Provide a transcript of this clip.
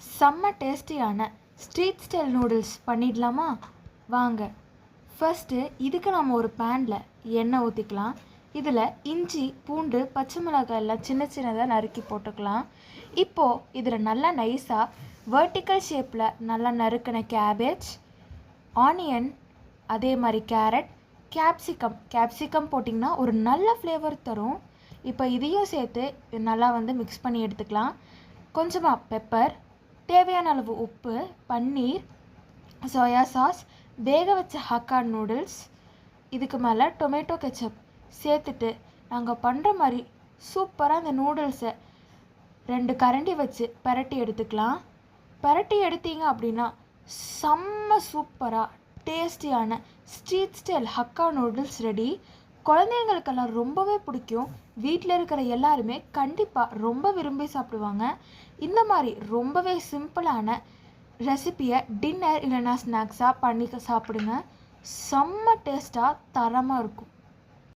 செம்ம டேஸ்டியான street style noodles பண்ணிடலாமா? வாங்க. ஃபஸ்ட்டு இதுக்கு நம்ம ஒரு பேனில் எண்ணெய் ஊற்றிக்கலாம். இதில் இஞ்சி, பூண்டு, பச்சை மிளகாய் எல்லாம் சின்ன சின்னதாக நறுக்கி போட்டுக்கலாம். இப்போது இதில் நல்லா நைஸாக வெர்டிக்கல் ஷேப்பில் நல்லா நறுக்கின கேபேஜ், ஆனியன், அதே மாதிரி கேரட், கேப்சிகம் போட்டிங்கன்னா ஒரு நல்ல ஃப்ளேவர் தரும். இப்போ இதையும் சேர்த்து நல்லா மிக்ஸ் பண்ணி எடுத்துக்கலாம். கொஞ்சமாக பெப்பர், தேவையான அளவு உப்பு, பன்னீர், சோயா சாஸ், வேக வச்ச ஹக்கா நூடுல்ஸ், இதுக்கு மேலே டொமேட்டோ கெச்சப் சேர்த்துட்டு நாங்கள் பண்ணுற மாதிரி சூப்பராக இந்த நூடுல்ஸை 2 கரண்டி வச்சு பரட்டி எடுத்துக்கலாம். பரட்டி எடுத்தீங்க அப்படின்னா செம்ம சூப்பராக டேஸ்டியான street style hakka noodles ready. குழந்தைங்களுக்கெல்லாம் ரொம்பவே பிடிக்கும். வீட்டில் இருக்கிற எல்லாருமே கண்டிப்பாக ரொம்ப விரும்பி சாப்பிடுவாங்க. இந்த மாதிரி ரொம்பவே சிம்பிளான ரெசிப்பியை டின்னர் இல்லைன்னா ஸ்நாக்ஸாக பண்ணி சாப்பிடுங்க. செம்ம டேஸ்ட்டாக தரமாக இருக்கும்.